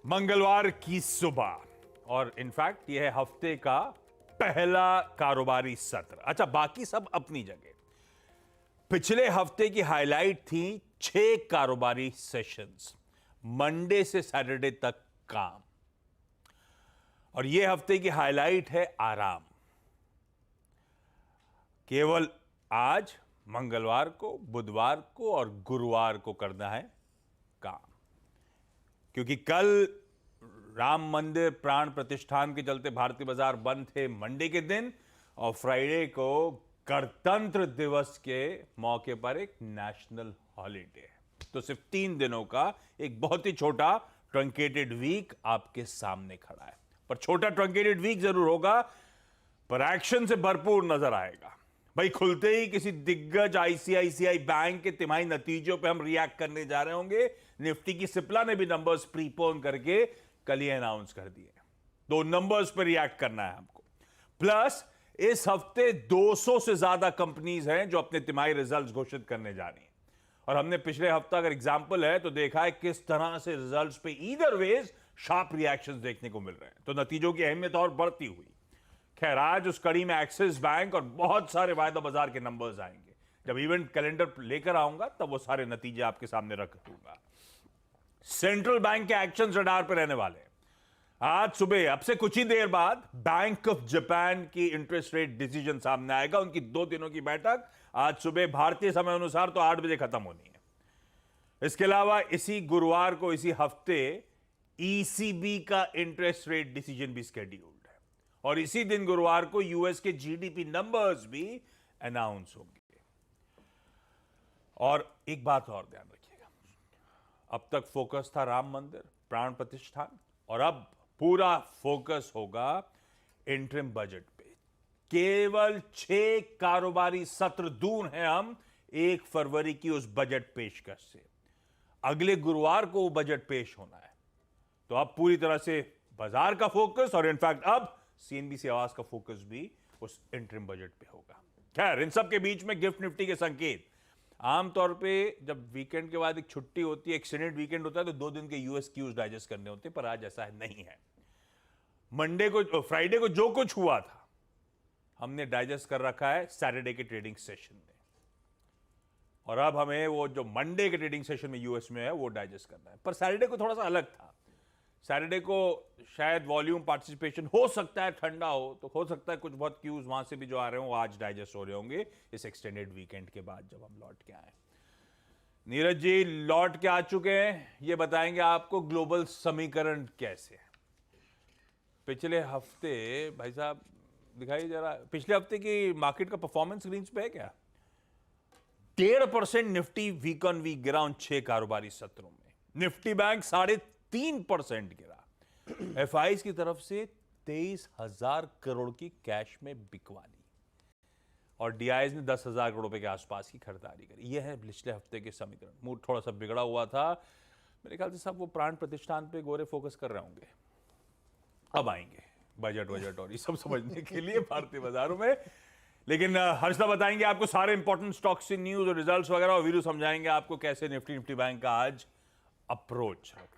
मंगलवार की सुबह और इनफैक्ट यह है हफ्ते का पहला कारोबारी सत्र। अच्छा, बाकी सब अपनी जगह। पिछले हफ्ते की हाईलाइट थी 6 कारोबारी सेशंस, मंडे से सैटरडे तक काम। और यह हफ्ते की हाईलाइट है आराम। केवल आज मंगलवार को, बुधवार को और गुरुवार को करना है काम, क्योंकि कल राम मंदिर प्राण प्रतिष्ठान के चलते भारतीय बाजार बंद थे मंडे के दिन, और फ्राइडे को गणतंत्र दिवस के मौके पर एक नेशनल हॉलीडे है। तो सिर्फ 3 दिनों का एक बहुत ही छोटा ट्रंकेटेड वीक आपके सामने खड़ा है। पर छोटा ट्रंकेटेड वीक जरूर होगा, पर एक्शन से भरपूर नजर आएगा। भाई, खुलते ही किसी दिग्गज आईसीआईसीआई बैंक के तिमाही नतीजों पे हम रिएक्ट करने जा रहे होंगे। निफ्टी की सिप्ला ने भी नंबर्स प्रीपोन करके कल ही अनाउंस कर दिए। तो नंबर्स पर रिएक्ट करना है हमको। प्लस इस हफ्ते 200 से ज्यादा कंपनीज हैं जो अपने तिमाही रिजल्ट्स घोषित करने जा रही हैं। और हमने पिछले हफ्ता अगर एग्जांपल है तो देखा है किस तरह से रिजल्ट्स पे ईदर वेज शार्प रिएक्शंस देखने को मिल रहे हैं। तो नतीजों की अहमियत और बढ़ती हुई। खैर, आज उस कड़ी में एक्सिस बैंक और बहुत सारे वायदा बाजार के नंबर्स आएंगे। जब इवेंट कैलेंडर लेकर आऊंगा तब वो सारे नतीजे आपके सामने रख दूंगा। सेंट्रल बैंक के एक्शन रडार पर रहने वाले हैं। आज सुबह, अब से कुछ ही देर बाद, बैंक ऑफ जापान की इंटरेस्ट रेट डिसीजन सामने आएगा। उनकी 2 दिनों की बैठक आज सुबह भारतीय समय अनुसार तो 8 बजे खत्म होनी है। इसके अलावा इसी गुरुवार को, इसी हफ्ते, ईसीबी का इंटरेस्ट रेट डिसीजन भी शेड्यूल्ड है। और इसी दिन गुरुवार को यूएस के जीडीपी नंबर्स भी अनाउंस होंगे। और एक बात और ध्यान रखिएगा, अब तक फोकस था राम मंदिर प्राण प्रतिष्ठान, और अब पूरा फोकस होगा इंटरिम बजट पे। केवल 6 कारोबारी सत्र दूर हैं हम 1 फरवरी की उस बजट पेशकश से। अगले गुरुवार को वो बजट पेश होना है। तो अब पूरी तरह से बाजार का फोकस, और इनफैक्ट अब सीएनबीसी आवाज का फोकस भी उस इंटरिम बजट पे होगा। खैर, इन सब के बीच में गिफ्ट निफ्टी के संकेत। आमतौर पे जब वीकेंड के बाद एक छुट्टी होती है, एक्सटेंडेड वीकेंड होता है, तो 2 दिन के यूएस क्यूज डाइजेस्ट करने होते हैं। पर आज ऐसा नहीं है। मंडे को, फ्राइडे को जो कुछ हुआ था हमने डाइजेस्ट कर रखा है सैटरडे के ट्रेडिंग सेशन में। और अब हमें वो जो मंडे के ट्रेडिंग सेशन में यूएस में है वो डाइजेस्ट करना है। पर सैटरडे को थोड़ा सा अलग था। सैटरडे को शायद वॉल्यूम पार्टिसिपेशन हो सकता है ठंडा हो, तो हो सकता है कुछ बहुत क्यूज वहां से भी जो आ रहे हो आज डाइजेस्ट हो रहे होंगे इस एक्सटेंडेड वीकेंड के बाद जब हम लौट के आए। नीरज जी लौट के आ चुके हैं, ये बताएंगे आपको ग्लोबल समीकरण कैसे है। पिछले हफ्ते, भाई साहब दिखाइए जरा, पिछले हफ्ते की मार्केट का परफॉर्मेंस स्क्रीन पे है क्या? 1.5% निफ्टी वीक ऑन वीक गिरा उन 6 कारोबारी सत्रों में। निफ्टी बैंक 3.5% गिरा। एफआईज की तरफ से 23,000 करोड़ की कैश में बिकवाली, और डीआईज ने 10,000 करोड़ रुपए के आसपास की खरीदारी करी। यह है पिछले हफ्ते के समीकरण। मूड थोड़ा सा बिगड़ा हुआ था। मेरे ख्याल से सब वो प्राण प्रतिष्ठान पे गोरे फोकस कर रहे होंगे। अब आएंगे बजट और ये सब समझने के लिए भारतीय बाजारों में। लेकिन हर्षदा बताएंगे आपको सारे इंपॉर्टेंट स्टॉक्स से न्यूज और रिजल्ट्स वगैरह, और वीरू समझाएंगे आपको कैसे निफ्टी बैंक का आज अप्रोच रखना।